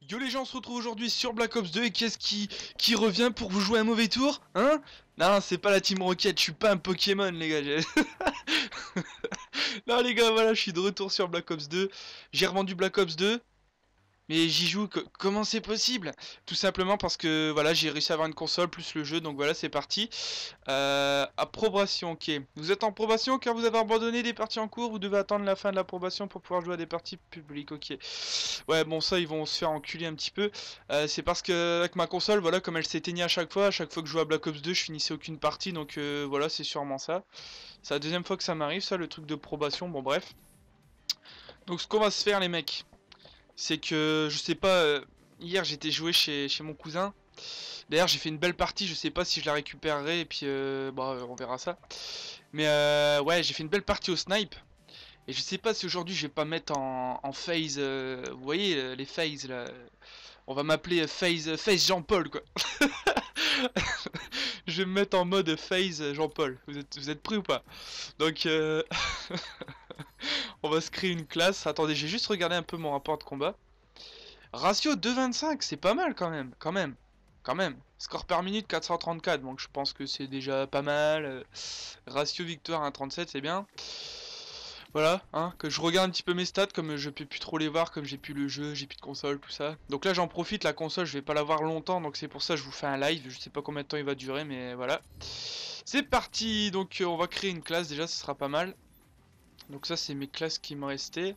Yo les gens, on se retrouve aujourd'hui sur Black Ops 2 et qu'est-ce qui revient pour vous jouer un mauvais tour? Hein? Non, c'est pas la Team Rocket, je suis pas un Pokémon les gars. Non les gars, voilà, je suis de retour sur Black Ops 2. J'ai revendu Black Ops 2. Mais j'y joue, comment c'est possible? Tout simplement parce que voilà, j'ai réussi à avoir une console plus le jeu, donc voilà, c'est parti. Approbation, ok. Vous êtes en probation car vous avez abandonné des parties en cours, vous devez attendre la fin de la probation pour pouvoir jouer à des parties publiques, ok. Ouais, bon, ça, ils vont se faire enculer un petit peu. C'est parce que avec ma console, voilà, comme elle s'éteignait à chaque fois que je jouais à Black Ops 2, je finissais aucune partie, donc voilà, c'est sûrement ça. C'est la deuxième fois que ça m'arrive, ça, le truc de probation, bon, bref. Donc, ce qu'on va se faire, les mecs. C'est que, je sais pas, hier j'étais joué chez mon cousin. D'ailleurs j'ai fait une belle partie, je sais pas si je la récupérerai et puis bah on verra ça. Mais ouais, j'ai fait une belle partie au snipe. Et je sais pas si aujourd'hui je vais pas mettre en phase, vous voyez les phases là. On va m'appeler phase Jean-Paul quoi. Je vais me mettre en mode phase Jean-Paul. Vous êtes prêts ou pas? Donc on va se créer une classe. Attendez, j'ai juste regardé un peu mon rapport de combat. Ratio 2,25, c'est pas mal quand même, quand même. Score par minute 434, donc je pense que c'est déjà pas mal. Ratio victoire 1,37, c'est bien. Voilà, hein, que je regarde un petit peu mes stats, comme je peux plus trop les voir, comme j'ai plus le jeu, j'ai plus de console, tout ça. Donc là j'en profite, la console je vais pas l'avoir longtemps, donc c'est pour ça que je vous fais un live. Je sais pas combien de temps il va durer, mais voilà. C'est parti, donc on va créer une classe déjà, ce sera pas mal. Donc ça c'est mes classes qui me restaient.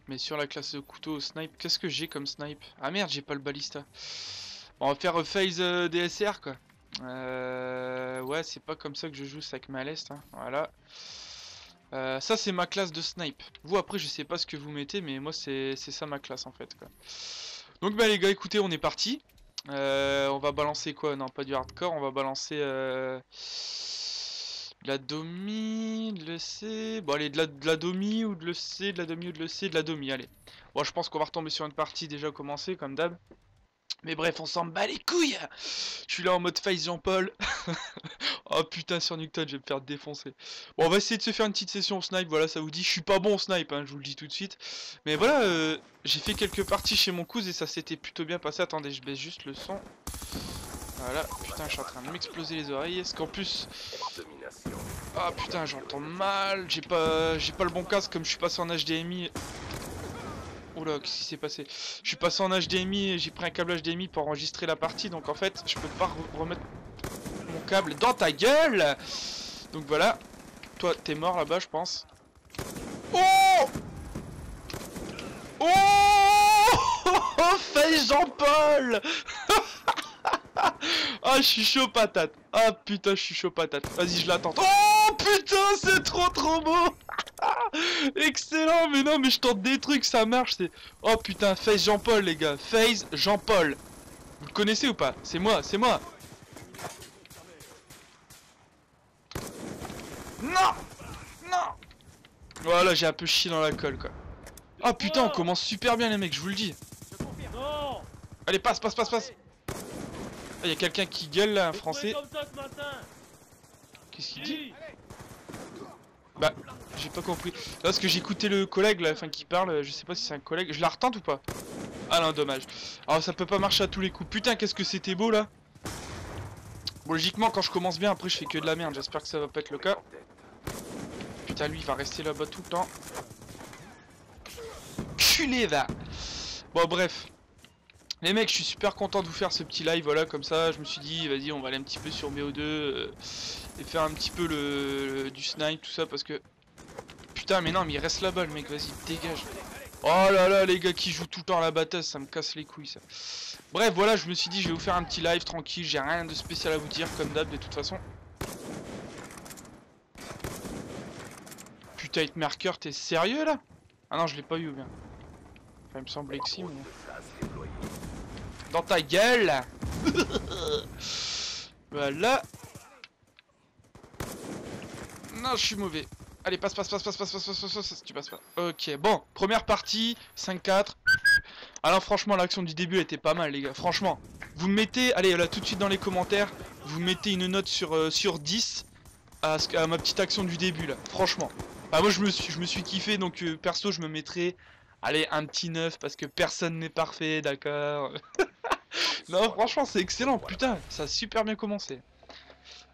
Mais sur la classe de couteau au snipe, qu'est-ce que j'ai comme snipe? Ah merde, j'ai pas le balista. Bon, on va faire phase DSR quoi. Ouais, c'est pas comme ça que je joue, c'est avec ma leste, hein. Voilà. Ça c'est ma classe de snipe. Vous après je sais pas ce que vous mettez, mais moi c'est ça ma classe en fait quoi. Donc bah les gars, écoutez, on est parti. On va balancer quoi? Non, pas du hardcore, on va balancer de la domi, de le C. Bon allez, de la domi ou de le C, de la domi ou de le C, de la domi, allez. Bon, je pense qu'on va retomber sur une partie déjà commencée comme d'hab. Mais bref, on s'en bat les couilles. Je suis là en mode face Jean-Paul. Oh putain, sur Nuketown, je vais me faire défoncer. Bon, on va essayer de se faire une petite session au snipe, voilà, ça vous dit. Je suis pas bon au snipe, hein, je vous le dis tout de suite. Mais voilà, j'ai fait quelques parties chez mon cousin et ça s'était plutôt bien passé. Attendez, je baisse juste le son. Voilà, putain, je suis en train de m'exploser les oreilles. Est-ce qu'en plus... Ah putain, j'entends mal. J'ai pas le bon casque comme je suis passé en HDMI. Oula, qu'est-ce qui s'est passé? Je suis passé en HDMI et j'ai pris un câble HDMI pour enregistrer la partie. Donc en fait, je peux pas remettre mon câble dans ta gueule. Donc voilà. Toi, t'es mort là-bas, je pense. Oh! Oh! Face Jean-Paul! Ah, je suis chaud patate. Ah putain, je suis chaud patate. Vas-y, je l'attends. Oh putain, c'est trop beau. Excellent, mais non, mais je tente des trucs, ça marche. C'est... Oh putain, Face Jean-Paul, les gars. Face Jean-Paul. Vous le connaissez ou pas? C'est moi, c'est moi. Non! Non! Voilà, j'ai un peu chié dans la colle, quoi. Oh putain, on commence super bien, les mecs, je vous le dis. Allez, passe. Il y a quelqu'un qui gueule là, un français. Qu'est-ce qu'il dit? Bah, j'ai pas compris. Parce que j'ai écouté le collègue là, enfin qui parle, je sais pas si c'est un collègue. Je la retente ou pas? Ah non, dommage. Alors ça peut pas marcher à tous les coups. Putain, qu'est-ce que c'était beau là. Bon, logiquement, quand je commence bien, après je fais que de la merde. J'espère que ça va pas être le cas. Putain, lui il va rester là-bas tout le temps. Culé va. Bon, bref. Les mecs, je suis super content de vous faire ce petit live, voilà, comme ça, je me suis dit, vas-y, on va aller un petit peu sur BO2 et faire un petit peu du snipe, tout ça, parce que... Putain, mais non, mais il reste là-bas, le mec, vas-y, dégage. Oh là là, les gars qui jouent tout le temps à la batasse, ça me casse les couilles, ça. Bref, voilà, je me suis dit, je vais vous faire un petit live tranquille, j'ai rien de spécial à vous dire, comme d'hab, de toute façon. Putain, Hitmarker, t'es sérieux, là? Ah non, je l'ai pas eu, ou bien. Enfin, il me semblait que si, mais... Dans ta gueule. Voilà. Non, je suis mauvais. Allez, passe, tu passes pas. Ok, bon, première partie, 5-4. Alors franchement, l'action du début était pas mal, les gars. Franchement, vous mettez, allez, là, tout de suite dans les commentaires, vous mettez une note sur 10 à ma petite action du début, là. Franchement. Bah, moi, je me suis kiffé, donc perso, je me mettrais Allez, un petit 9 parce que personne n'est parfait, d'accord. Non, franchement, c'est excellent, putain, ça a super bien commencé.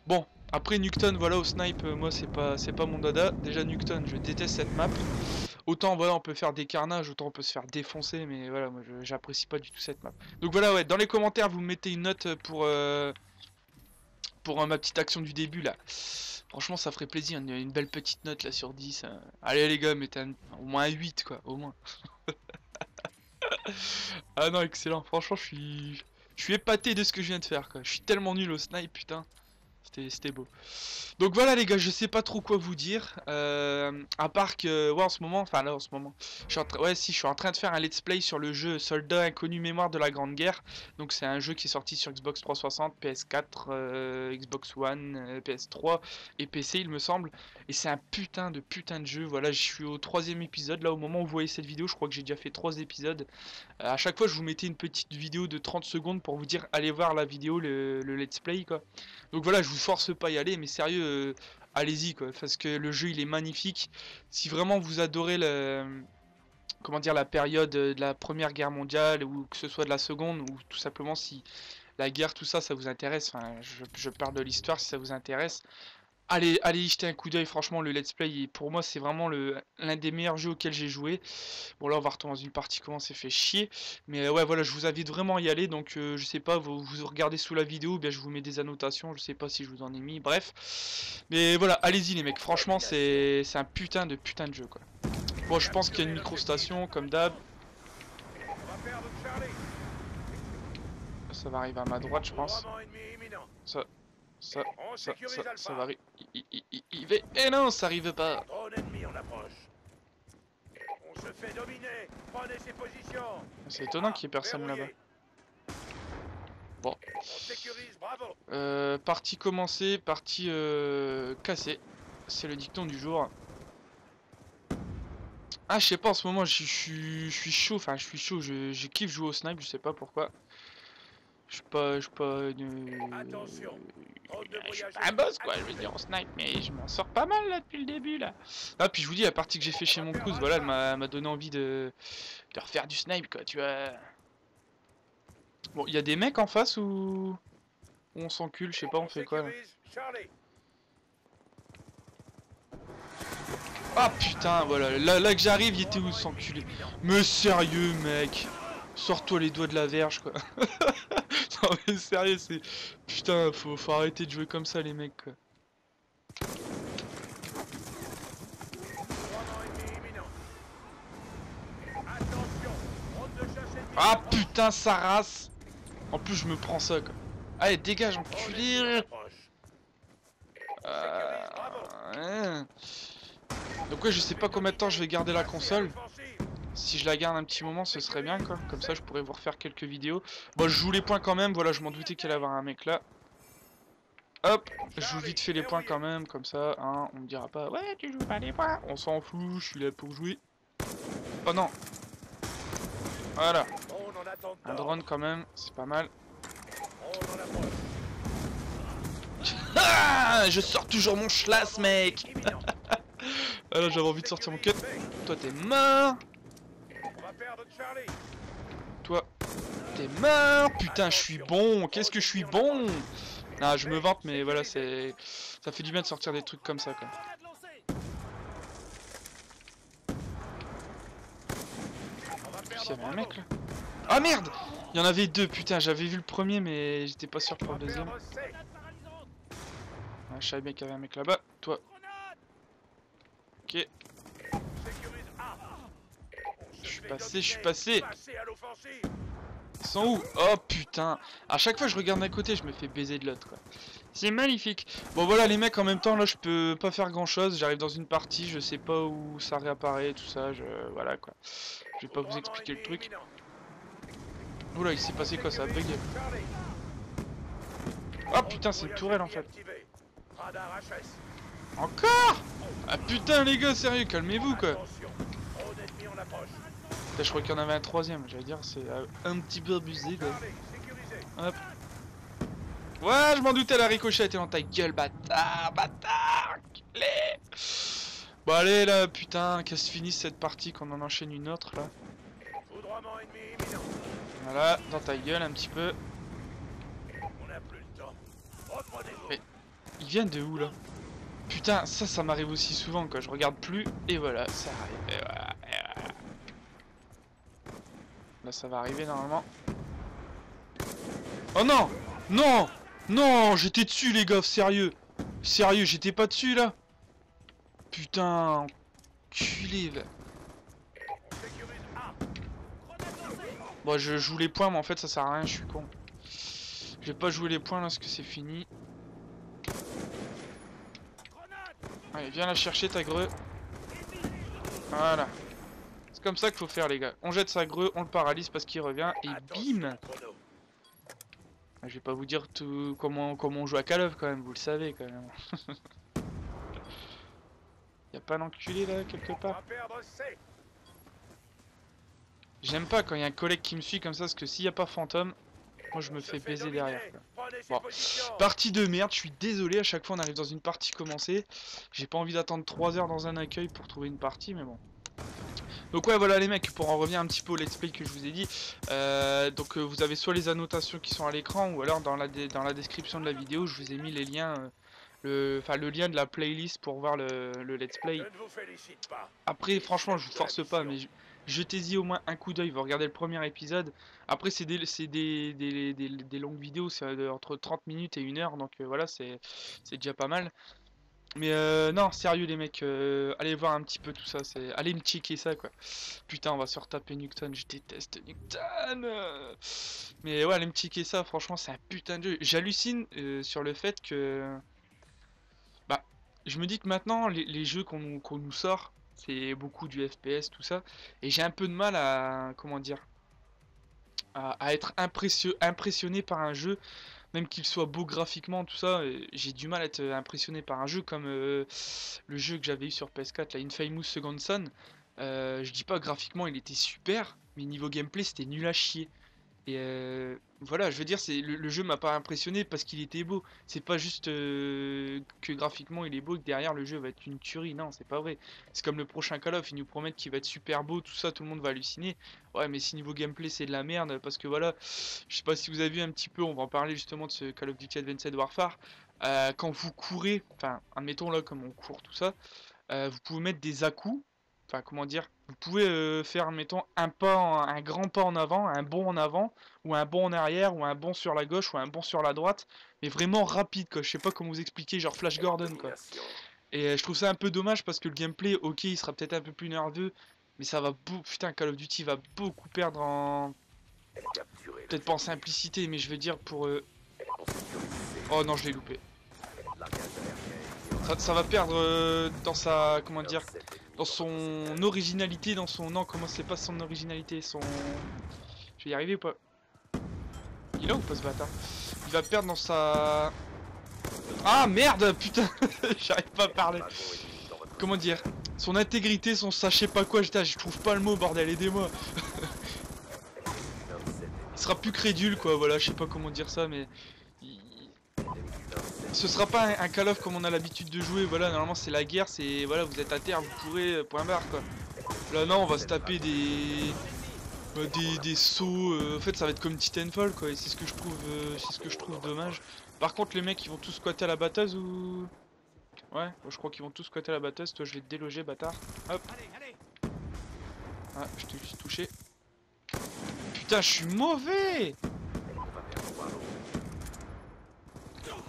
Bon, après Nuketown, voilà, au snipe, moi, c'est pas mon dada. Déjà, Nuketown, je déteste cette map. Autant, voilà, on peut faire des carnages, autant on peut se faire défoncer, mais voilà, moi, j'apprécie pas du tout cette map. Donc voilà, ouais, dans les commentaires, vous mettez une note pour ma petite action du début, là. Franchement, ça ferait plaisir, une belle petite note, là, sur 10. Allez, les gars, mettez au moins un 8, quoi, au moins. Ah non, excellent. Franchement, je suis épaté de ce que je viens de faire, quoi. Je suis tellement nul au snipe, putain. C'était beau. Donc voilà les gars, je sais pas trop quoi vous dire. À part que, ouais, en ce moment, enfin là en ce moment, ouais, si, je suis en train de faire un let's play sur le jeu Soldat Inconnu Mémoire de la Grande Guerre. Donc c'est un jeu qui est sorti sur Xbox 360, PS4, Xbox One, PS3 et PC il me semble. Et c'est un putain de jeu. Voilà, je suis au 3e épisode. Là au moment où vous voyez cette vidéo, je crois que j'ai déjà fait 3 épisodes. À chaque fois je vous mettais une petite vidéo de 30 secondes pour vous dire allez voir la vidéo, le let's play quoi. Donc voilà, je vous force pas à y aller, mais sérieux, allez-y quoi, parce que le jeu il est magnifique. Si vraiment vous adorez comment dire, la période de la Première Guerre mondiale, ou que ce soit de la Seconde, ou tout simplement si la guerre, tout ça, ça vous intéresse, enfin, je parle de l'histoire si ça vous intéresse. Allez y jeter un coup d'œil, franchement, le let's play, pour moi, c'est vraiment l'un des meilleurs jeux auxquels j'ai joué. Bon, là, on va retourner dans une partie, comment c'est fait chier. Mais ouais, voilà, je vous invite vraiment à y aller. Donc, je sais pas, vous regardez sous la vidéo, ou bien je vous mets des annotations, je sais pas si je vous en ai mis, bref. Mais voilà, allez-y, les mecs, franchement, c'est un putain de jeu, quoi. Bon, je pense qu'il y a une micro-station, comme d'hab. Ça va arriver à ma droite, je pense. Ça va arriver. Et non, ça arrive pas. C'est étonnant qu'il y ait personne là-bas. Bon. Partie commencée, partie cassée. C'est le dicton du jour. Ah, je sais pas, en ce moment, je suis chaud. Enfin, je suis chaud. Je kiffe jouer au snipe, je sais pas pourquoi. Je suis pas un boss quoi, je veux dire en snipe, mais je m'en sors pas mal là depuis le début là. Ah puis je vous dis, la partie que j'ai fait chez mon cousin, voilà, elle m'a donné envie de refaire du snipe quoi, tu vois. Bon, il y a des mecs en face ou on s'encule, je sais pas, on fait quoi là. Ah putain, voilà, là que j'arrive, il était où s'enculer. Mais sérieux mec, sors-toi les doigts de la verge quoi. Non mais sérieux, c'est... Putain, faut arrêter de jouer comme ça les mecs quoi. Ah putain, sa race. En plus je me prends ça quoi. Allez, dégage enculé. Ouais. Donc ouais, je sais pas combien de temps je vais garder la console. Si je la garde un petit moment, ce serait bien quoi. Comme ça, je pourrais vous refaire quelques vidéos. Bon, je joue les points quand même. Voilà, je m'en doutais qu'il allait y avoir un mec là. Hop, je joue vite fait les points quand même. Comme ça, hein, on me dira pas, ouais, tu joues pas les points. On s'en fout, je suis là pour jouer. Oh non. Voilà. Un drone quand même, c'est pas mal. Ah, je sors toujours mon schlass, mec. Ah là, j'avais envie de sortir mon cut. Toi, t'es mort. Toi, t'es mort. Putain, je suis bon. Qu'est-ce que je suis bon. Ah, je me vante, mais voilà, c'est... Ça fait du bien de sortir des trucs comme ça, quoi. Il y avait un mec, là. Ah, merde. Il y en avait deux, putain. J'avais vu le premier, mais j'étais pas sûr pour le deuxième. Ah, je savais bien qu'il y avait un mec là-bas. Toi. Ok. Je suis passé. Ils sont où? Oh putain. À chaque fois que je regarde d'un côté, je me fais baiser de l'autre quoi. C'est magnifique. Bon voilà les mecs, en même temps là je peux pas faire grand chose. J'arrive dans une partie, je sais pas où ça réapparaît, tout ça, voilà quoi. Je vais pas vous expliquer le truc. Oula, il s'est passé quoi, ça a bugué. Oh putain, c'est une tourelle en fait. Encore? Ah putain les gars, sérieux, calmez-vous quoi. Je crois qu'il y en avait un troisième, j'allais dire, c'est un petit peu abusé quoi. Hop. Ouais, je m'en doutais, la ricochet était dans ta gueule, bâtard, enculé. Bon allez là, putain, qu'elle se finisse cette partie, qu'on en enchaîne une autre là. Voilà, dans ta gueule un petit peu. Mais ils viennent de où là? Putain, ça m'arrive aussi souvent quand je regarde plus. Et voilà, ça arrive. Et voilà, et voilà. Là, ça va arriver normalement. Oh non! Non! Non! J'étais dessus, les gars, sérieux! Sérieux, j'étais pas dessus là! Putain, enculé, va. Bon, je joue les points, mais en fait, ça sert à rien, je suis con. Je vais pas jouer les points là, parce que c'est fini. Allez, viens la chercher, ta greu. Voilà. C'est comme ça qu'il faut faire, les gars. On jette sa greu, on le paralyse parce qu'il revient, et bim! Je vais pas vous dire tout comment on joue à Call of, quand même, vous le savez, quand même. Y'a pas l'enculé là quelque part? J'aime pas quand il y a un collègue qui me suit comme ça, parce que s'il y a pas fantôme, moi je me fais baiser derrière. Bon, partie de merde, je suis désolé, à chaque fois on arrive dans une partie commencée. J'ai pas envie d'attendre 3 heures dans un accueil pour trouver une partie, mais bon. Donc ouais, voilà les mecs, pour en revenir un petit peu au let's play que je vous ai dit. Vous avez soit les annotations qui sont à l'écran, ou alors dans la description de la vidéo, je vous ai mis les liens... le lien de la playlist pour voir le let's play. Après franchement je vous force pas, mais jetez-y au moins un coup d'œil, vous regardez le premier épisode. Après c'est des longues vidéos, c'est entre 30 minutes et 1 heure, donc voilà, c'est déjà pas mal. Mais non, sérieux les mecs, allez voir un petit peu tout ça, allez me checker ça quoi. Putain, on va se retaper Nuketown, je déteste Nuketown. Mais ouais, allez me checker ça, franchement c'est un putain de jeu. J'hallucine sur le fait que... Bah, je me dis que maintenant, les jeux qu'on nous sort, c'est beaucoup du FPS, tout ça. Et j'ai un peu de mal à, comment dire, à être impressionné par un jeu, même qu'il soit beau graphiquement, tout ça. J'ai du mal à être impressionné par un jeu comme le jeu que j'avais eu sur PS4, la Infamous Second Son. Je dis pas graphiquement il était super, mais niveau gameplay c'était nul à chier. Et voilà, je veux dire, le jeu m'a pas impressionné parce qu'il était beau. C'est pas juste que graphiquement il est beau, que derrière le jeu va être une tuerie. Non, c'est pas vrai. C'est comme le prochain Call of, ils nous promettent qu'il va être super beau, tout ça, tout le monde va halluciner. Ouais, mais si niveau gameplay c'est de la merde, parce que voilà, je sais pas si vous avez vu un petit peu, on va en parler justement de ce Call of Duty Advanced Warfare. Quand vous courez, enfin, admettons là, comme on court, tout ça, vous pouvez mettre des à-coups. Enfin, comment dire, vous pouvez faire, mettons, un grand pas en avant, un bond en avant, ou un bond en arrière, ou un bond sur la gauche, ou un bond sur la droite, mais vraiment rapide, quoi. Je sais pas comment vous expliquer, genre Flash Gordon, quoi. Et je trouve ça un peu dommage parce que le gameplay, ok, il sera peut-être un peu plus nerveux, mais ça va putain, Call of Duty va beaucoup perdre en... Peut-être pas en simplicité, mais je veux dire pour... Oh non, je l'ai loupé. Ça va perdre dans sa... Comment dire, dans son originalité, dans son... Non, comment c'est pas son originalité, son... Je vais y arriver ou pas? Il est là ou pas ce bâtard? Il va perdre dans sa... Ah merde, putain. J'arrive pas à parler. Comment dire? Son intégrité, son ça je sais pas quoi, je trouve pas le mot, bordel, aidez-moi. Il sera plus crédule quoi, voilà, je sais pas comment dire ça, mais... Ce sera pas un Call of comme on a l'habitude de jouer, voilà, normalement c'est la guerre, c'est... Voilà, vous êtes à terre, vous pourrez, point barre quoi. Là non, on va se taper des sauts, en fait ça va être comme Titanfall quoi, et c'est ce que je trouve dommage. Par contre les mecs ils vont tous squatter à la batteuse ou... Ouais, je crois qu'ils vont tous squatter à la batteuse, toi je vais te déloger bâtard. Hop. Ah, je t'ai juste touché. Putain, je suis mauvais.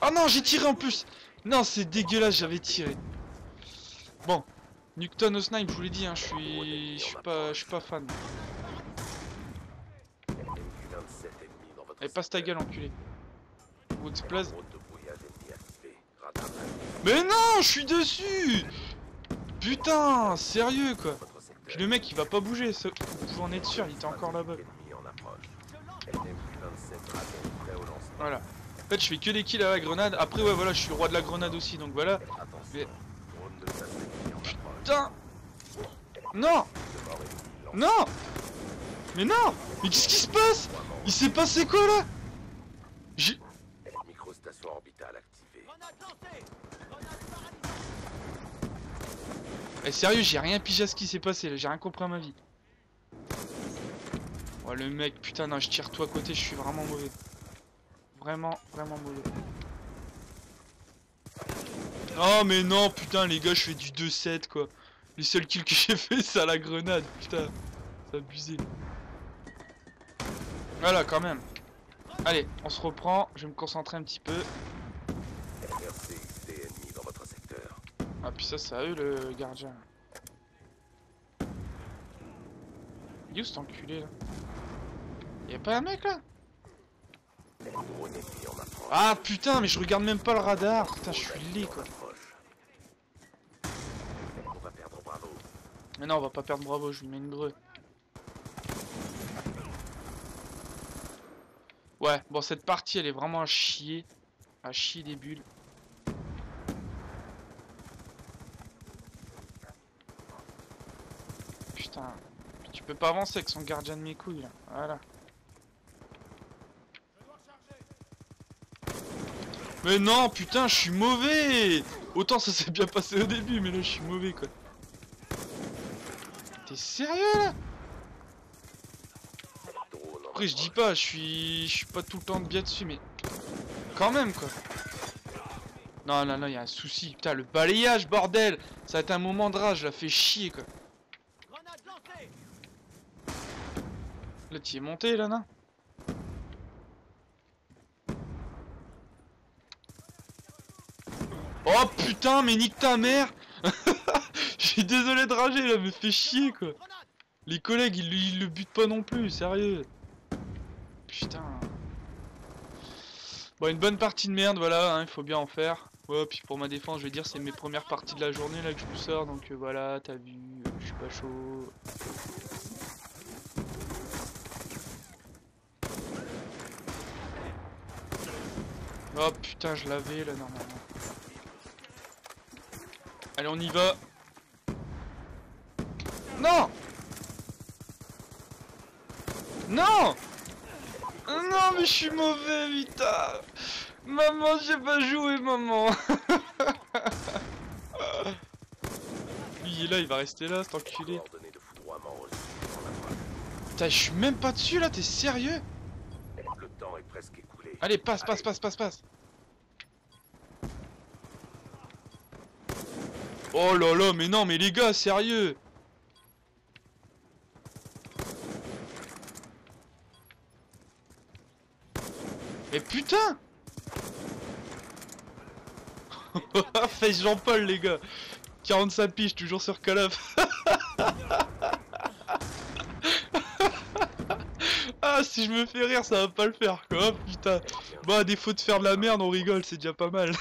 Oh non, j'ai tiré en plus. Non, c'est dégueulasse, j'avais tiré. Bon, Nuketown au snipe, je vous l'ai dit, hein, je suis pas fan. Allez, passe ta gueule, enculé. Ou explose. Mais non, je suis dessus. Putain, sérieux quoi. Puis le mec il va pas bouger, vous en êtes sûr, il était encore là-bas. Voilà. En fait je fais que des kills à la grenade. Après ouais voilà, je suis le roi de la grenade aussi, donc voilà. Mais... Putain. Non. Non. Mais non. Mais qu'est-ce qui se passe? Il s'est passé quoi là? J'ai... Eh sérieux, j'ai rien pigé à ce qui s'est passé là, j'ai rien compris à ma vie. Oh le mec, putain non, je tire tout à côté, je suis vraiment mauvais. Vraiment mauvais. Oh mais non, putain les gars, je fais du 2-7 quoi. Les seuls kills que j'ai fait, c'est à la grenade, putain. C'est abusé. Voilà, quand même. Allez, on se reprend, je vais me concentrer un petit peu. Ah puis ça, c'est à eux le gardien. Il est où cet enculé là? Y'a pas un mec là? Ah putain, mais je regarde même pas le radar. Putain, je suis laid quoi. Mais non, on va pas perdre Bravo, je lui mets une greu. Ouais, bon, cette partie elle est vraiment à chier. À chier des bulles. Putain, tu peux pas avancer avec son gardien de mes couilles là. Voilà. Mais non, putain, je suis mauvais. Autant ça s'est bien passé au début, mais là je suis mauvais quoi. T'es sérieux là? Après je dis pas, je suis pas tout le temps bien dessus, mais quand même quoi. Non, non, non, il y a un souci. Putain, le balayage, bordel. Ça va être un moment de rage, la fait chier quoi. Là, tu es monté là, non? Oh putain, mais nique ta mère. Je suis désolé de rager là, me fait chier quoi. Les collègues ils le butent pas non plus, sérieux. Putain. Bon, une bonne partie de merde, voilà, il faut bien en faire. Ouais, puis pour ma défense, je vais dire, c'est mes premières parties de la journée là que je vous sors, donc voilà, t'as vu, je suis pas chaud. Oh putain, je l'avais là normalement. Allez, on y va. Non! Non! Non, mais je suis mauvais, putain! Maman, j'ai pas joué, maman! Lui, il est là, il va rester là, cet enculé. Putain, je suis même pas dessus là, t'es sérieux? Allez, passe. Oh là là, mais non, mais les gars, sérieux! Mais putain! Face Jean-Paul, les gars! 45 piges, toujours sur Call of. Ah, si je me fais rire, ça va pas le faire, quoi. Oh, putain. Bon, à défaut de faire de la merde, on rigole, c'est déjà pas mal.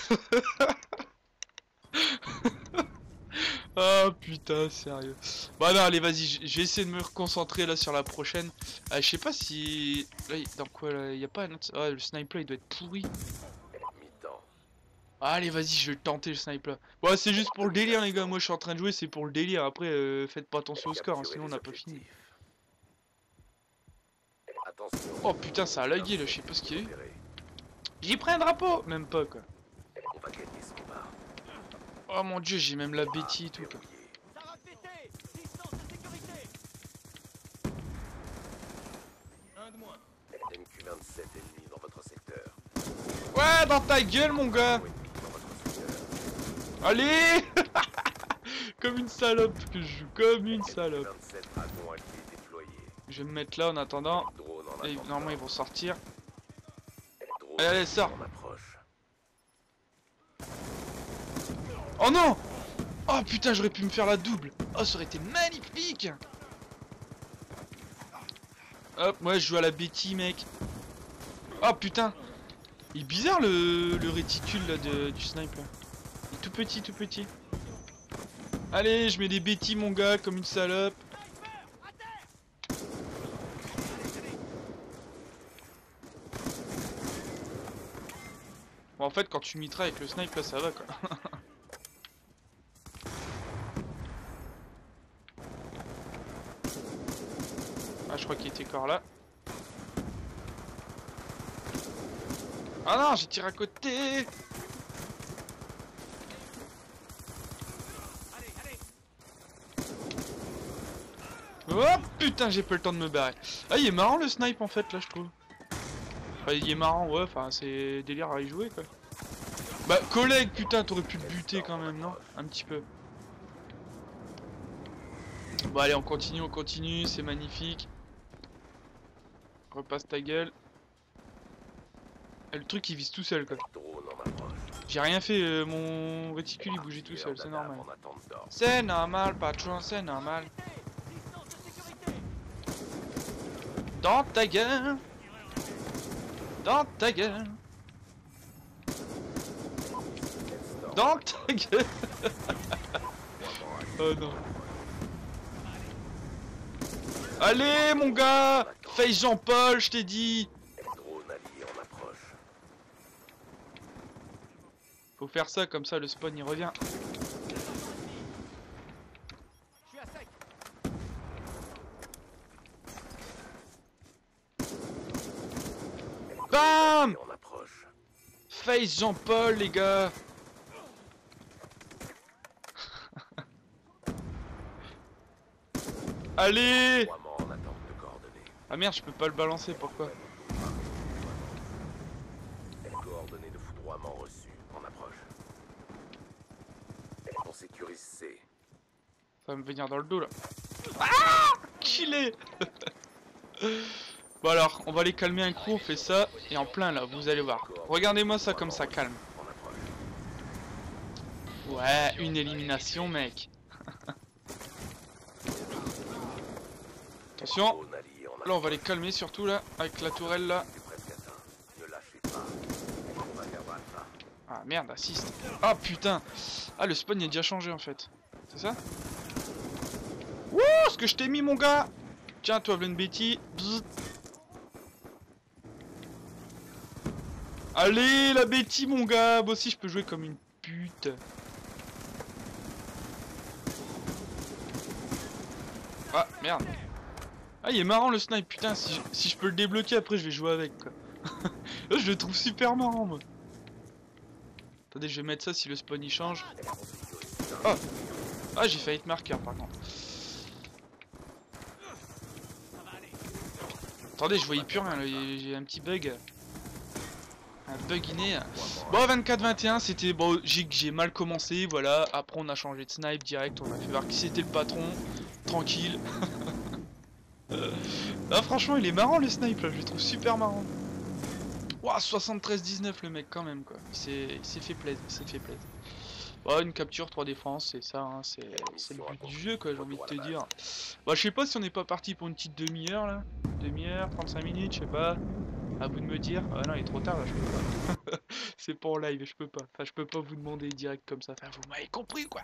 Ah putain, sérieux. Bon non, allez, vas-y, je vais essayer de me reconcentrer là sur la prochaine. Je sais pas si... Là, dans quoi, là, y a pas un autre... Ah, le sniper, il doit être pourri. Allez, vas-y, je vais le tenter, le sniper. Bon, c'est juste pour le délire, les gars. Moi, je suis en train de jouer, c'est pour le délire. Après, faites pas attention au score, hein, sinon on n'a pas fini. Oh putain, ça a lagué, là, je sais pas ce qu'il y a eu. J'ai pris un drapeau! Même pas, quoi. Oh mon dieu, j'ai même la bêtise et tout, quoi. Ouais, dans ta gueule, mon gars! Allez! Comme une salope que je joue, comme une salope. Je vais me mettre là en attendant. Et normalement, ils vont sortir. Allez, allez, sors! Oh non! Oh putain, j'aurais pu me faire la double! Oh, ça aurait été magnifique! Hop, moi je joue à la Betty, mec. Oh putain! Il est bizarre le réticule là du sniper. Il est tout petit, tout petit. Allez, je mets des Betty, mon gars, comme une salope. Bon, en fait, quand tu mitrailles avec le snipe, là, ça va, quoi. Ah, je crois qu'il était encore là. Ah non, j'ai tiré à côté. Oh putain, j'ai pas le temps de me barrer. Ah, il est marrant le snipe en fait là, je trouve. Enfin, il est marrant, ouais, enfin, c'est délire à y jouer quoi. Bah, collègue, putain, t'aurais pu le buter quand même, non? Un petit peu. Bon, allez, on continue, c'est magnifique. Repasse ta gueule. Et le truc il vise tout seul quoi. J'ai rien fait, mon réticule il bougeait tout seul, c'est normal. C'est normal, patron, c'est normal. Dans ta gueule. Dans ta gueule. Dans ta gueule. Oh non. Allez mon gars. Face Jean-Paul, je t'ai dit. Faut faire ça, comme ça le spawn il revient. Bam! Face Jean-Paul les gars. Allez! Ah merde, je peux pas le balancer, pourquoi? Coordonnées de foudroiement reçues en approche. On sécurise C. Ça va me venir dans le dos là. Ah! Killé. Bon alors, on va les calmer un coup, on fait ça, et en plein là, vous allez voir. Regardez-moi ça comme ça calme. Ouais, une élimination mec. Attention. Là on va les calmer surtout là, avec la tourelle là. Ah merde, assiste. Ah putain. Ah le spawn il a déjà changé en fait. C'est ça? Wouh, ce que je t'ai mis mon gars. Tiens toi Vlen Betty. Bzz. Allez la Betty mon gars. Moi aussi je peux jouer comme une pute. Ah merde. Ah il est marrant le snipe, putain, si je peux le débloquer après je vais jouer avec quoi. Là, je le trouve super marrant moi. Attendez, je vais mettre ça si le spawn il change. Oh. Ah j'ai failli être marqueur par contre. Attendez, je voyais plus rien, j'ai un petit bug. Un bug inné. Bon 24-21 c'était bon, j'ai mal commencé, voilà. Après on a changé de snipe direct, on a fait voir qui c'était le patron. Tranquille. Ah franchement il est marrant le snipe là, je le trouve super marrant. Ouah 73-19 le mec quand même quoi. Il s'est fait plaisir, il s'est fait plaisir. Bon une capture 3 défenses c'est ça, hein, c'est le but du jeu quoi j'ai envie de te dire. Bon je sais pas si on n'est pas parti pour une petite demi-heure là. Demi-heure, 35 minutes, je sais pas. À vous de me dire. Ah non il est trop tard là, je peux pas. C'est pas en live, je peux pas. Enfin je peux pas vous demander direct comme ça. Enfin vous m'avez compris quoi.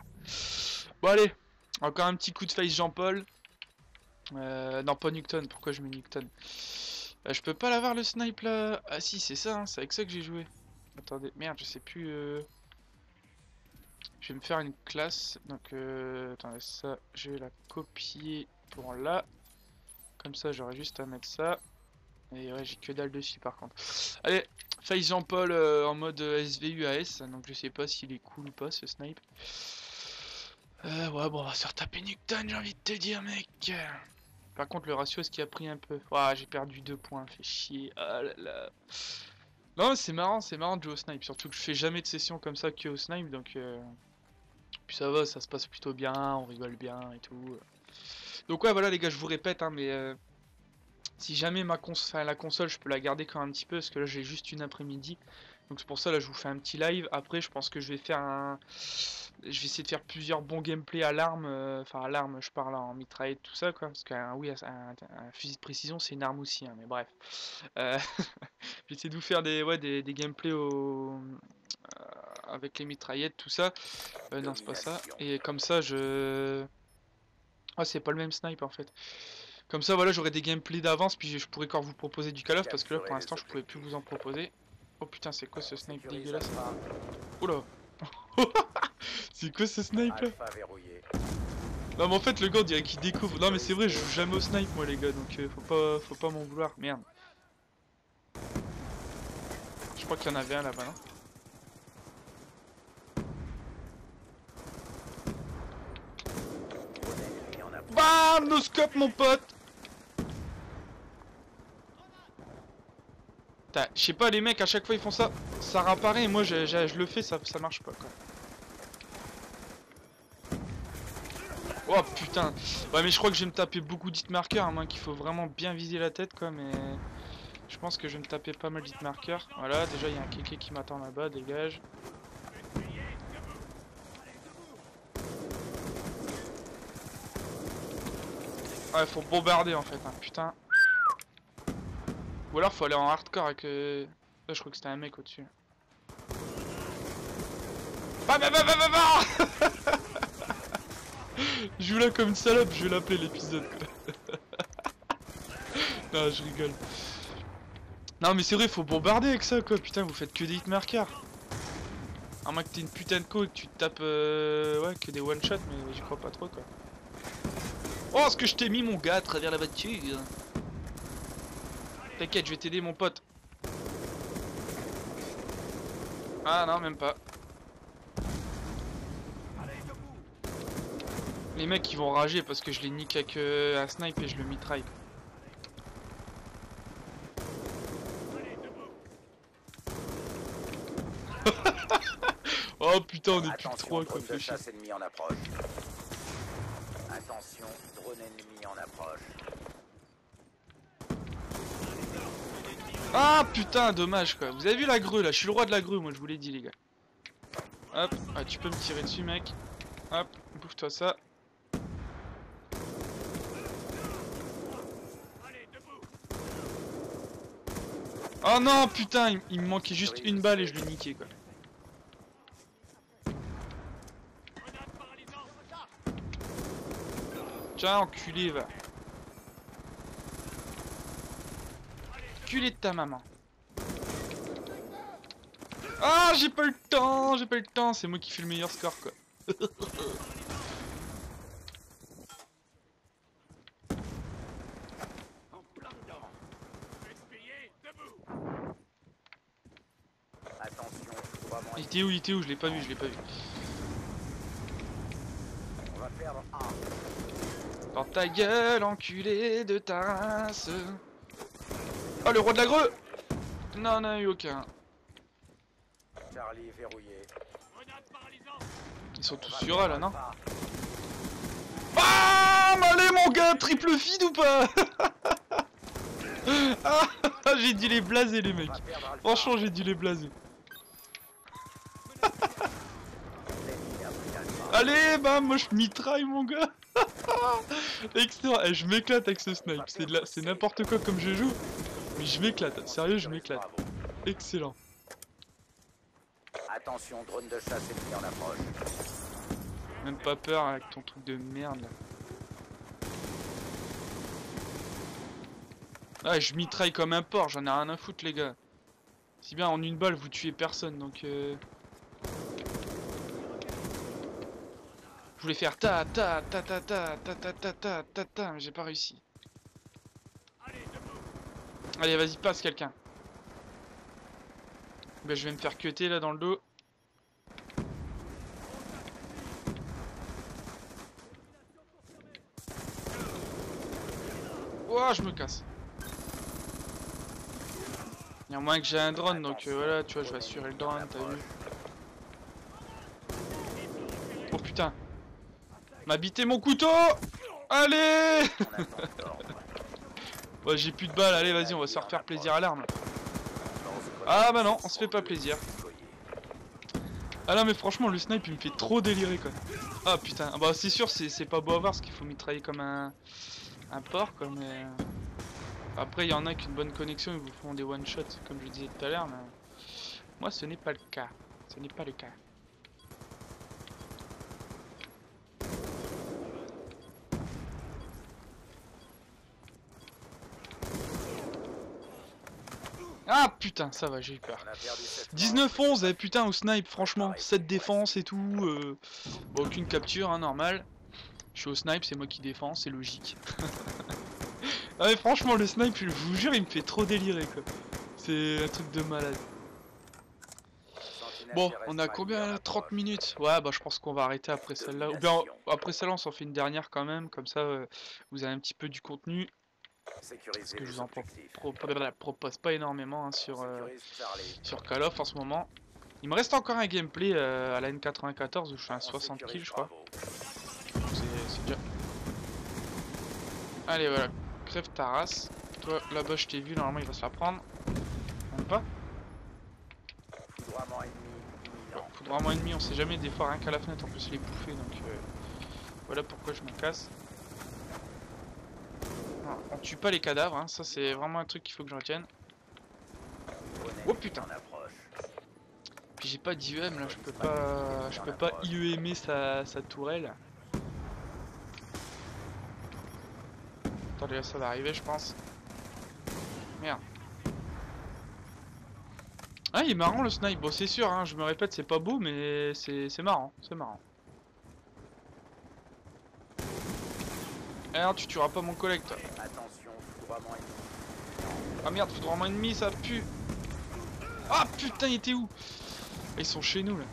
Bon allez, encore un petit coup de face Jean-Paul. Non pas Newton, pourquoi je mets Newton? Je peux pas l'avoir le snipe là. Ah si c'est ça, hein, c'est avec ça que j'ai joué. Attendez, merde je sais plus. Je vais me faire une classe. Donc attendez ça, je vais la copier pour là. Comme ça j'aurai juste à mettre ça. Et ouais j'ai que dalle dessus par contre. Allez, face Jean-Paul en mode SVU AS. Donc je sais pas s'il est cool ou pas ce snipe. Ouais bon on va se retaper Newton j'ai envie de te dire mec. Par contre le ratio est-ce qu'il a pris un peu? Ouah j'ai perdu 2 points, fait chier. Ah là là. Non c'est marrant de jouer au snipe, surtout que je fais jamais de session comme ça que au snipe donc puis ça va, ça se passe plutôt bien, on rigole bien et tout. Donc ouais voilà les gars je vous répète hein, mais si jamais la console je peux la garder quand même un petit peu parce que là j'ai juste une après-midi. Donc c'est pour ça là je vous fais un petit live. Après je pense que je vais faire je vais essayer de faire plusieurs bons gameplays à l'arme, enfin à l'arme je parle en mitraillette tout ça quoi, parce qu'un oui un fusil de précision c'est une arme aussi hein, mais bref. J'essaie de vous faire des gameplays avec les mitraillettes tout ça. Non c'est pas ça, et comme ça ah c'est pas le même snipe en fait. Comme ça voilà j'aurai des gameplays d'avance puis je pourrais encore vous proposer du Call of parce que là pour l'instant je pouvais plus vous en proposer. Oh putain c'est quoi ce snipe dégueulasse? Oula. C'est quoi ce snipe là? Non mais en fait le gars on dirait qu'il découvre. Non mais c'est vrai je joue jamais au snipe moi les gars donc faut pas m'en vouloir. Merde. Je crois qu'il y en avait un là-bas non? Bam, no scope mon pote. Je sais pas, les mecs à chaque fois ils font ça, ça réapparaît et moi je le fais, ça marche pas quoi. Oh putain. Ouais mais je crois que je vais me taper beaucoup d'hit marqueurs, à moins qu'il faut vraiment bien viser la tête quoi, mais je pense que je vais me taper pas mal d'hit marqueurs. Voilà, déjà il y a un kéké qui m'attend là-bas, dégage. Ouais, faut bombarder en fait, hein, putain. Ou alors faut aller en hardcore avec... Là je crois que c'était un mec au-dessus. Bah bah bah bah bah bah. Je joue là comme une salope, je vais l'appeler l'épisode quoi. Non, je rigole. Non mais c'est vrai, faut bombarder avec ça quoi, putain, vous faites que des hit marqueurs. À moins que t'aies une putain de co et que tu te tapes ouais, que des one shot, mais j'y crois pas trop quoi. Oh, ce que je t'ai mis mon gars à travers la voiture. T'inquiète, je vais t'aider mon pote. Ah non, même pas. Les mecs ils vont rager parce que je les nique avec un snipe et je le mitraille. Oh putain, on est plus que 3 quoi, fait chier. Attention, drone ennemi en approche. Ah putain, dommage quoi. Vous avez vu la grue là, je suis le roi de la grue, moi je vous l'ai dit les gars. Hop, ah, tu peux me tirer dessus mec. Hop, bouffe-toi ça. Oh non putain, il me manquait juste une balle et je l'ai niqué quoi. Tiens, enculé va. Enculé de ta maman. Ah, j'ai pas le temps, c'est moi qui fais le meilleur score quoi. Il était où, je l'ai pas vu, On va perdre un. Dans ta gueule, enculé de ta race. Oh, le roi de la grue. Non, non, eu aucun. Charlie verrouillé. Ils sont tous sur elle là, non? Bam! Allez mon gars, triple feed ou pas? Ah, j'ai dû les blaser les mecs. Franchement, j'ai dû les blaser. Allez, bam, moi je mitraille mon gars. Excellent, je m'éclate avec ce snipe. C'est n'importe quoi comme je joue. Mais je m'éclate, sérieux, je m'éclate. Excellent. Attention, drone de chasse ennemi en approche. Même pas peur avec ton truc de merde là. Ah, je mitraille comme un porc, j'en ai rien à foutre les gars. Si bien en une balle vous tuez personne donc Je voulais faire ta ta ta ta ta ta ta ta ta ta ta mais j'ai pas réussi. Allez vas-y passe quelqu'un. Ben je vais me faire cutter là dans le dos. Ouah je me casse. Il y a moins que j'ai un drone donc voilà tu vois je vais assurer le drone t'as vu. Oh putain. M'a bité mon couteau. Allez. Ouais j'ai plus de balles, allez vas-y on va se refaire plaisir à l'arme. Ah bah non on se fait pas plaisir. Ah non mais franchement le snipe il me fait trop délirer quoi. Ah putain, bah c'est sûr c'est pas beau à voir parce qu'il faut mitrailler comme un porc quoi mais... Après il y en a qui une bonne connexion ils vous font des one shots comme je disais tout à l'heure mais... Moi ce n'est pas le cas. Ce n'est pas le cas. Ah putain, ça va, j'ai eu peur. 19-11, putain au snipe, franchement, 7 défense et tout. Bon, aucune capture, hein, normal. Je suis au snipe, c'est moi qui défends, c'est logique. Ah mais franchement, le snipe, je vous jure, il me fait trop délirer quoi. C'est un truc de malade. Bon, on a combien? 30 minutes? Ouais, bah je pense qu'on va arrêter après celle-là. Ou bien après celle-là, on s'en fait une dernière quand même. Comme ça, vous avez un petit peu du contenu. Parce que je vous en propose pas énormément hein, sur Call of en ce moment. Il me reste encore un gameplay à la N94 où je suis à 60 kills, je crois. C'est déjà. Allez, voilà. Crève ta race. Toi, là-bas, je t'ai vu. Normalement, il va se la prendre. Même pas. Foudroiement ennemi, on sait jamais. Des fois, rien qu'à la fenêtre, en plus, il est bouffé. Donc, voilà pourquoi je me casse. Non, on tue pas les cadavres. Hein. Ça, c'est vraiment un truc qu'il faut que je retienne. Oh putain! Puis j'ai pas d'IEM là, je peux pas IEMer sa tourelle. Attendez, là, ça va arriver, je pense. Merde. Ah, il est marrant le snipe. Bon, c'est sûr, hein, je me répète, c'est pas beau, mais c'est marrant, c'est marrant. Alors, tu tueras pas mon collègue, toi. Ah merde, foudroiement ennemi, ça pue. Ah putain, il était où? Ils sont chez nous là.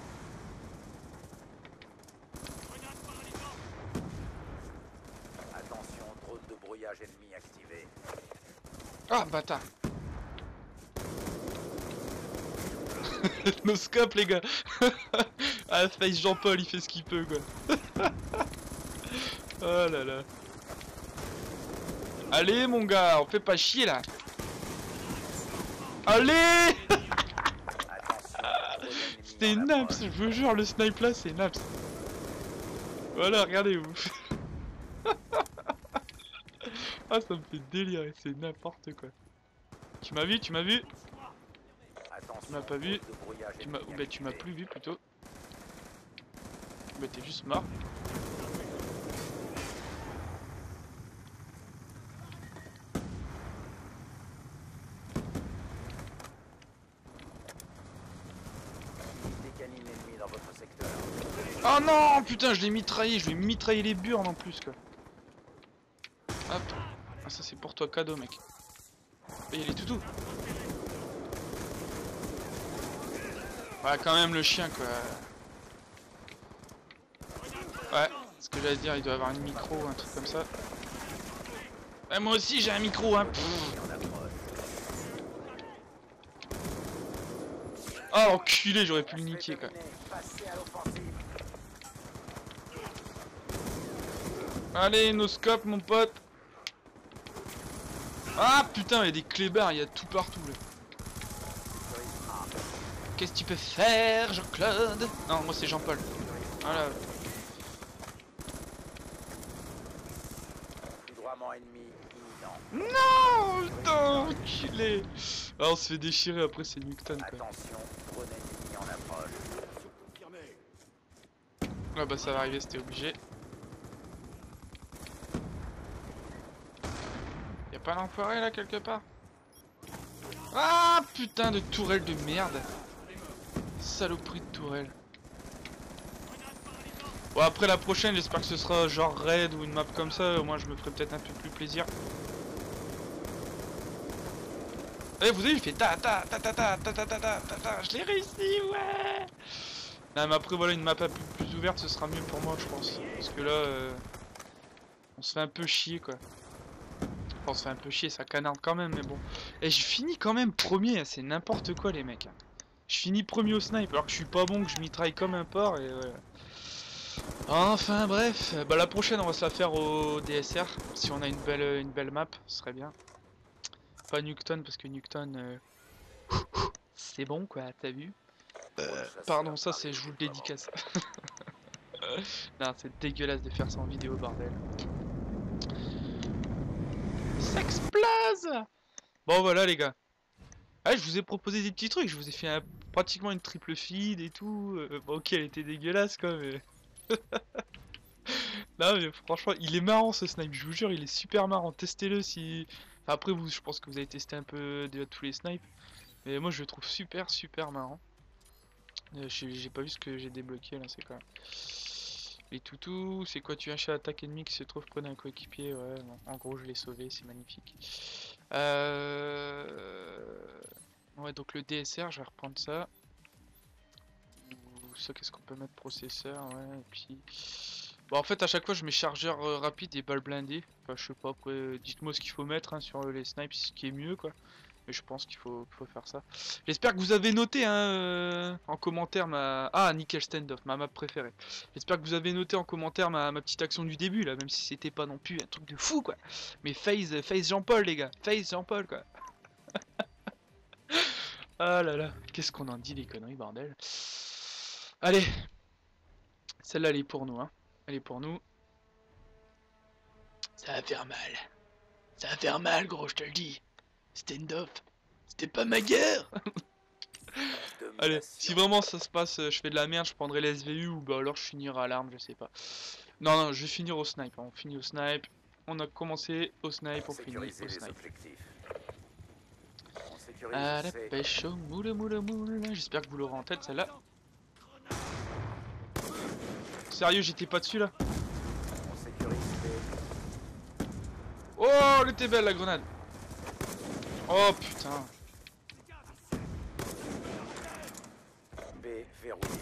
Attention, drone de brouillage ennemi activé. Ah bâtard. Nos scopes les gars. Ah face Jean-Paul il fait ce qu'il peut quoi. Oh là là. Allez mon gars, on fait pas chier là. Allez. C'est naps, je vous jure le snipe là c'est naps. Voilà, regardez-vous. Ah ça me fait délirer, c'est n'importe quoi. Tu m'as vu, tu m'as vu? Tu m'as pas vu? Tu m'as plus vu plutôt. Bah t'es juste mort. Oh non putain je l'ai mitraillé, je vais mitrailler les burnes en plus quoi. Hop. Ah ça c'est pour toi cadeau mec. Et il est toutou. Ouais quand même le chien quoi. Ouais, ce que j'allais dire, il doit avoir un micro ou un truc comme ça. Ouais, moi aussi j'ai un micro hein. Oh enculé, j'aurais pu le niquer quoi. Allez, nos scopes mon pote. Ah putain, il y a des clébards, il y a tout partout là. Qu'est-ce que tu peux faire, Jean-Claude? Non, moi c'est Jean-Paul. Voilà. Non, putain, enculé. Ah, on se fait déchirer, après c'est Nuketown quoi. Ah bah ça va arriver, c'était obligé. Y'a pas l'enfoiré là quelque part? Ah putain de tourelle de merde. Saloperie de tourelle. Bon après la prochaine j'espère que ce sera genre raid ou une map comme ça, au moins je me ferai peut-être un peu plus plaisir. Eh vous avez vu, il fait ta ta ta ta ta ta ta ta ta ta ta, je l'ai réussi, ouais. Non mais après voilà, une map un peu plus ouverte ce sera mieux pour moi je pense. Parce que là on se fait un peu chier quoi. Enfin, on se fait un peu chier, ça canarde quand même mais bon. Et je finis quand même premier, c'est n'importe quoi les mecs. Je finis premier au snipe alors que je suis pas bon, que je mitraille comme un porc et ouais. Enfin bref, bah la prochaine on va se la faire au DSR. Si on a une belle map, ce serait bien. Pas Nuketown parce que Nuketown c'est bon quoi, t'as vu? Pardon, ça c'est je vous le dédicace. Non, c'est dégueulasse de faire ça en vidéo bordel. Ça explose. Bon voilà les gars. Ah, je vous ai proposé des petits trucs, je vous ai fait pratiquement une triple feed et tout. Bon, ok, elle était dégueulasse quoi, mais. Non, mais franchement, il est marrant ce snipe, je vous jure, il est super marrant. Testez-le si. Enfin, après, vous, je pense que vous avez testé un peu déjà tous les snipes, mais moi je le trouve super marrant. J'ai pas vu ce que j'ai débloqué là, c'est quoi? Les toutous, c'est quoi? Tu viens chez attaque ennemi qui se trouve près d'un coéquipier, ouais, bon, en gros je l'ai sauvé, c'est magnifique. Ouais, donc le DSR, je vais reprendre ça. ça, qu'est-ce qu'on peut mettre? Processeur, ouais, et puis... Bon, en fait, à chaque fois, je mets chargeur rapide et balle blindée. Enfin, je sais pas, après, dites-moi ce qu'il faut mettre hein, sur les snipes, ce qui est mieux, quoi. Mais je pense qu'il faut faire ça. J'espère que vous avez noté hein, en commentaire ma... Ah, nickel standoff, ma map préférée. J'espère que vous avez noté en commentaire ma petite action du début, là, même si c'était pas non plus un truc de fou, quoi. Mais face Jean-Paul, les gars. Face Jean-Paul, quoi. Ah là là, qu'est-ce qu'on en dit, les conneries, bordel. Allez. Celle-là, elle est pour nous, hein. Elle est pour nous. Ça va faire mal. Ça va faire mal, gros, je te le dis. Stand-off. C'était pas ma guerre. Allez, si vraiment ça se passe, je fais de la merde, je prendrai les SVU ou bah alors je finirai à l'arme, je sais pas. Non, non, je vais finir au snipe. On finit au snipe. On a commencé au snipe, on finit au snipe. À la pêche au moule, moule, moule. J'espère que vous l'aurez en tête celle-là. Sérieux, j'étais pas dessus là. Oh, elle était belle la grenade. Oh putain. B verrouillé.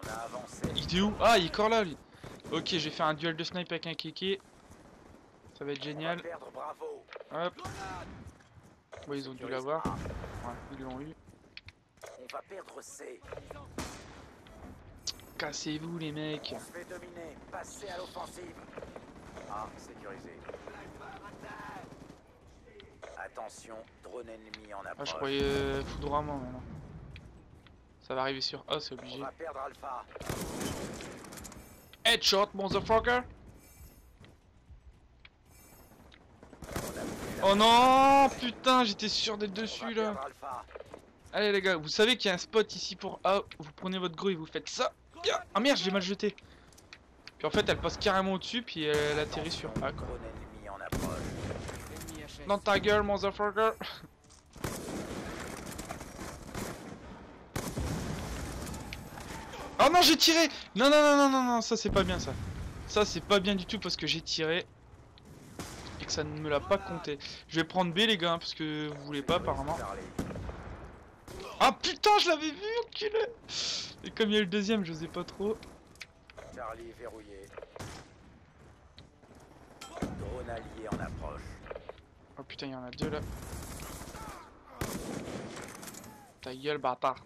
On a avancé. Il est où? Ah, il est encore là lui. Ok, j'ai fait un duel de snipe avec un kéké. Ça va être génial. Perdre, bravo. Hop. Bon, ils ont dû l'avoir. Ouais, ils l'ont eu. On va perdre C. Cassez-vous les mecs. On se fait dominer. Passez à l'offensive. A sécurisé. Attention, drone ennemi en approche. Ah, je croyais foudroiement maintenant. Ça va arriver sur A, c'est On obligé. va perdre Alpha. Headshot, motherfucker. Oh non, putain, j'étais sûr d'être dessus là. Allez les gars, vous savez qu'il y a un spot ici pour A. Vous prenez votre grue et vous faites ça. Bien. Ah merde, j'ai mal jeté. Puis en fait, elle passe carrément au-dessus, puis elle atterrit sur A quoi. Drone ennemi en approche. Dans ta gueule, motherfucker. Oh non, j'ai tiré. Non, non, non, non, non, non, ça c'est pas bien ça. Ça c'est pas bien du tout parce que j'ai tiré. Et que ça ne me l'a pas compté. Je vais prendre B les gars, hein, parce que vous voulez pas apparemment. Ah putain, je l'avais vu, enculé. Et comme il y a eu le deuxième, je sais pas trop. Charlie verrouillé. Drone allié en approche. Oh putain, il y en a deux là. Ta gueule, bâtard.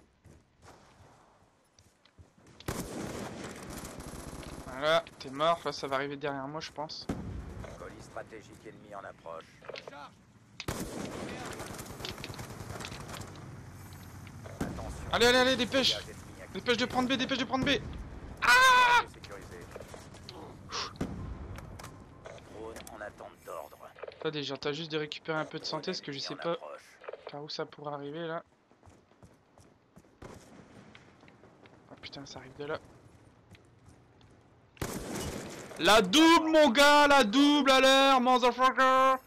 Voilà, t'es mort. Là, ça va arriver derrière moi, je pense. Colis stratégique ennemi en approche. Attention. Allez, allez, allez, dépêche. Dépêche de prendre B, dépêche de prendre B. Sécurisé. Drone en attente d'ordre. Attendez, j'entends juste de récupérer un peu de santé parce que je sais pas par où ça pourrait arriver là. Oh putain, ça arrive de là. La double, mon gars, la double à l'heure, motherfucker.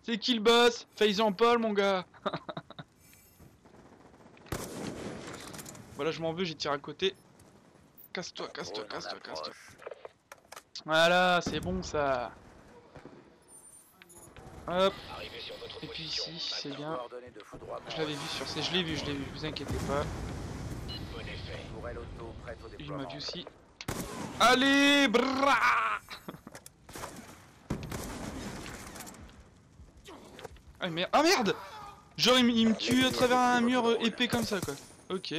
C'est qui le boss? Face Jean-Paul, mon gars. Voilà, je m'en veux, j'ai tiré à côté. Casse-toi, casse-toi, casse-toi, casse-toi. Voilà, c'est bon ça. Hop. Et puis ici, c'est bien. Je l'avais vu sur ces, je l'ai vu, vous inquiétez pas. Il m'a vu aussi. Allez, bra. Ah merde, ah merde. Genre il me tue à travers un mur épais comme ça quoi. Ok.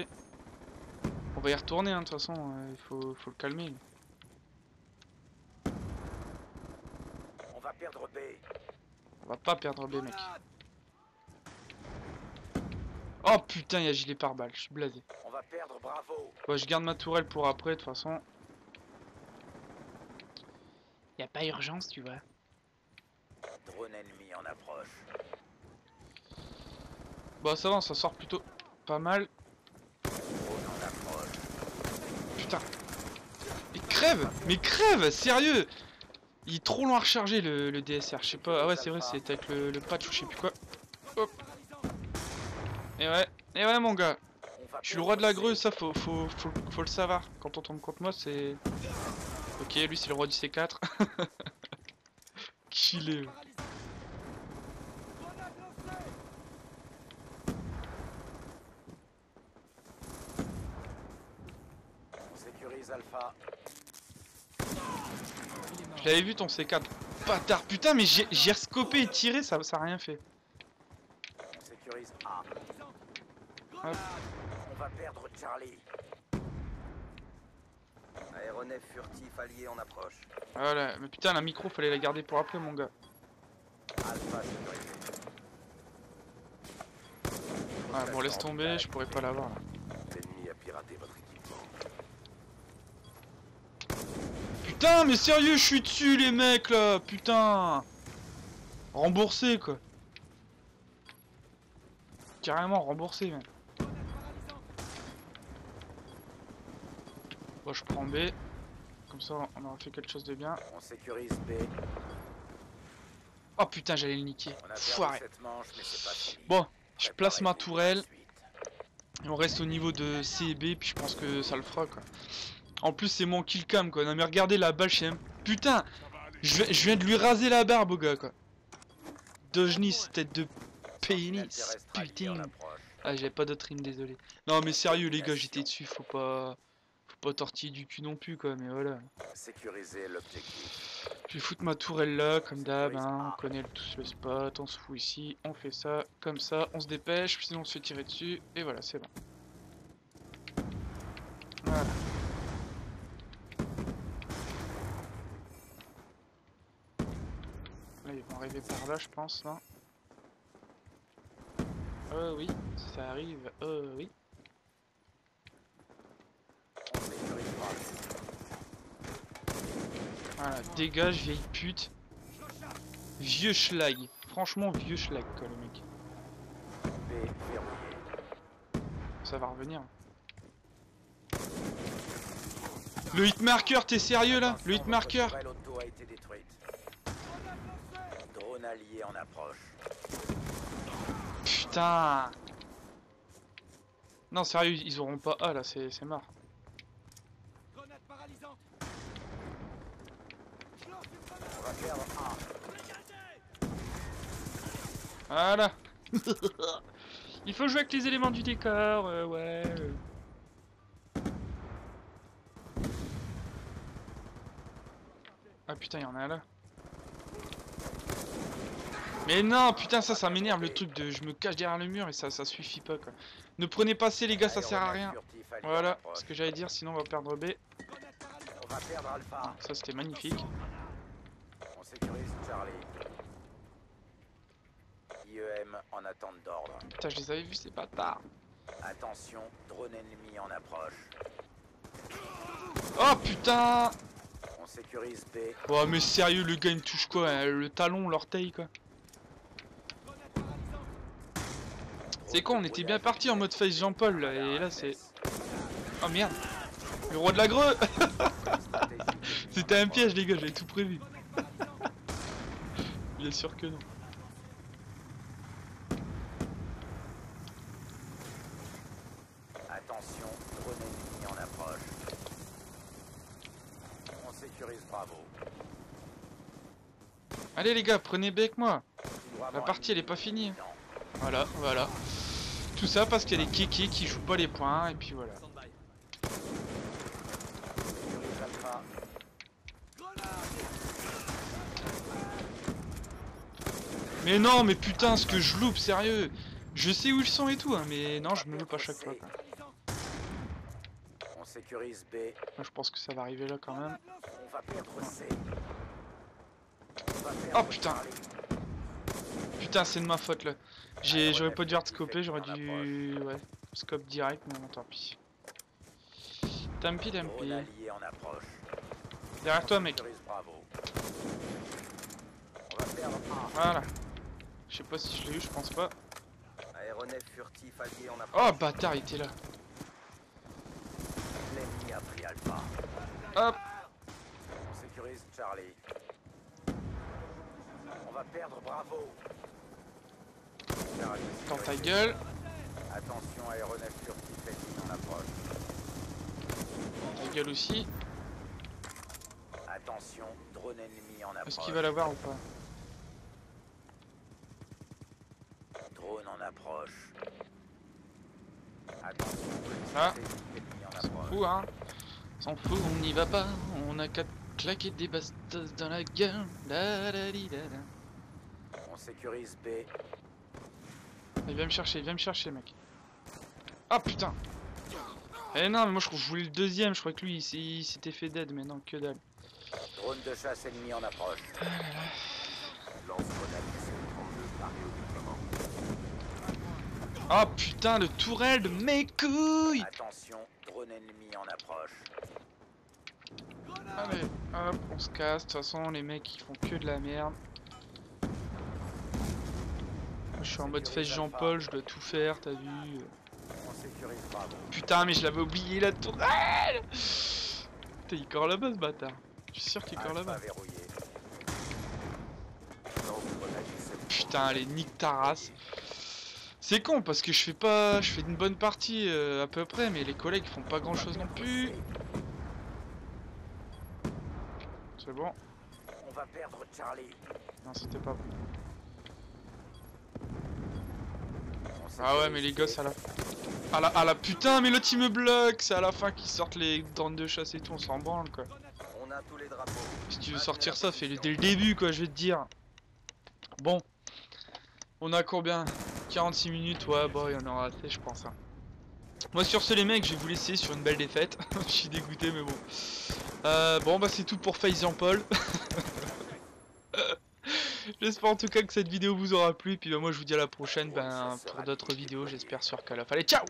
On va y retourner hein, de toute façon, il faut le calmer. On va perdre B. On va pas perdre B mec. Oh putain, il y a gilet pare-balles, je suis blasé. On va perdre Bravo. Bon, je garde ma tourelle pour après, de toute façon. Y a pas urgence, tu vois. Drone ennemi en approche. Bon, ça va, ça sort plutôt pas mal. Drone en approche. Putain. Mais crève, sérieux. Il est trop loin à recharger le DSR, je sais pas. Ah ouais, c'est vrai, c'est avec le patch ou je sais plus quoi. Hop. Et ouais mon gars. Je suis le roi de la grue, ça faut le savoir. Quand on tombe contre moi, c'est... Ok, lui c'est le roi du C4. Chillé. sécurise Alpha. Je l'avais vu ton C4. Bâtard, putain, mais j'ai rescopé et tiré, ça a rien fait. On sécurise A. Hop. On va perdre Charlie. Aéronef furtif allié en approche. Voilà, mais putain, la micro, fallait la garder pour après, mon gars. Alpha sécurisé. Ouais, bon, laisse tomber, je pourrais pas l'avoir là. L'ennemi a piraté votre équipement. Putain, mais sérieux, je suis dessus, les mecs là, putain. Remboursé quoi. Carrément remboursé, même. Bon, je prends B. Comme ça, on aura fait quelque chose de bien. On sécurise B. Oh putain, j'allais le niquer. On a Foiré. perdu cette manche, mais c'est pas fini. Bon, je place ma Préparez-vous tourelle. à la suite. Et on reste au niveau de C et B, puis je pense que ça le fera quoi. En plus, c'est mon kill cam quoi. Non, mais regardez la balle, je sais même. Putain, je viens de lui raser la barbe au gars quoi. Dojnis, tête de pénis. Terrestre allié en Putain. approche. Ah, j'avais pas d'autre rime, désolé. Non, mais sérieux, les gars, j'étais dessus, faut pas tortiller du cul non plus, quoi, mais voilà. Sécuriser l'objectif. Je vais foutre ma tourelle là, comme d'hab, hein, on connaît tous le spot, on se fout ici, on fait ça, comme ça, on se dépêche, sinon on se fait tirer dessus, et voilà, c'est bon. Voilà. Là, ils vont arriver par là, je pense, non? Oui, ça arrive, oui. On sécurise Bravo. Voilà, dégage, vieille pute. Vieux schlag. Franchement, vieux schlag, quoi, le mec. B verrouillé. Ça va revenir. Le hitmarker, t'es sérieux là? Le hitmarker? Votre tourelle auto a été détruite. Drone allié en approche. Putain. Non, sérieux, ils auront pas A là, c'est marre. On va perdre A. Voilà. Il faut jouer avec les éléments du décor, ouais. Ah putain, il y en a là. Mais non, putain, ça m'énerve le truc de je me cache derrière le mur et ça suffit pas quoi. Ne prenez pas C les gars, ça sert à rien. Aéronef furtif allié en Voilà, approche. ce que j'allais dire, sinon on va perdre B. On va perdre Alpha. Ça c'était magnifique. On sécurise Charlie. IEM en attente d'ordre. Putain, je les avais vus ces bâtards. Attention, drone ennemi en approche. Oh putain. On sécurise B. Oh mais sérieux, le gars il me touche quoi, hein, le talon, l'orteil quoi. C'est con, on était bien parti en mode face Jean-Paul là, et là c'est... Oh merde. Le roi de la greu. C'était un piège les gars, j'avais tout prévu. Bien sûr que non. Attention, drone ennemi en approche. On sécurise Bravo. Allez les gars, prenez B avec moi. Foudroiement La partie elle est ennemi pas finie. imminent. Voilà. Tout ça parce qu'il y a des kékés qui jouent pas les points, et puis voilà. Sécurise Alpha. Mais non, mais putain, ce que je loupe, sérieux. Je sais où ils sont et tout, hein, mais non, je me loupe à chaque fois quoi. On sécurise B. Moi, je pense que ça va arriver là quand même. On va perdre C. On va Oh perdre putain. Charlie. Putain, c'est de ma faute là. J'aurais pas dû hardscoper, j'aurais dû... Ouais, scope direct, mais bon, tant pis. Tampi. Drone allié en approche. Derrière toi, mec. Sécurise Bravo. On va perdre A. Voilà. Je sais pas si je l'ai eu, je pense pas. Aéronef furtif allié en Oh, approche. bâtard, il était là. L'ennemi a pris Alpha. Hop. On sécurise Charlie. On va perdre Bravo. Charlie Dans ta sécurisé. gueule. Attention, aéronef furtif ennemi en approche. Ta gueule aussi. Attention, drone ennemi en approche. Est-ce qu'il va l'avoir ou pas? Drone en approche. Attention, Ah. ennemi en C'est approche. fou, hein. S'en fout, on n'y va pas, on a qu'à claquer des bastos dans la gueule. La la li, la la. On sécurise B. Il vient me chercher mec. Ah putain. Eh non mais moi je voulais le deuxième, je crois que lui il s'était fait dead mais non que dalle. Drone de chasse ennemi en approche. Lance-grenade C-32 paré au déploiement. Ah putain le tourelle de mes couilles. Attention, drone ennemi en approche. Allez, hop, on se casse, de toute façon les mecs ils font que de la merde. Moi, je suis en mode fesse Jean-Paul, je dois tout faire, t'as vu. On sécurise Bravo. Putain mais je l'avais oublié la tourelle. Putain il corps là-bas ce bâtard. Je suis sûr qu'il corps là-bas. Alpha verrouillé. Lance-grenade C-32. Putain allez nique ta race. C'est con parce que je fais une bonne partie à peu près mais les collègues font pas grand chose non plus. C'est bon. On va perdre Charlie. Non c'était pas bon. On Ah ouais mais les gosses à la putain mais l'autre il me bloque. C'est à la fin qu'ils sortent les drones de chasse et tout, on s'en branle quoi. On a tous les drapeaux. Si tu veux sortir ça, fais-le dès le début quoi je vais te dire. Bon. On a combien 46 minutes, ouais bah il y en aura assez je pense hein. Moi sur ce les mecs je vais vous laisser sur une belle défaite. Je suis dégoûté mais bon. Bon bah c'est tout pour Face Jean-Paul. J'espère en tout cas que cette vidéo vous aura plu. Et puis bah, moi je vous dis à la prochaine pour d'autres vidéos j'espère sur Call of. Allez ciao.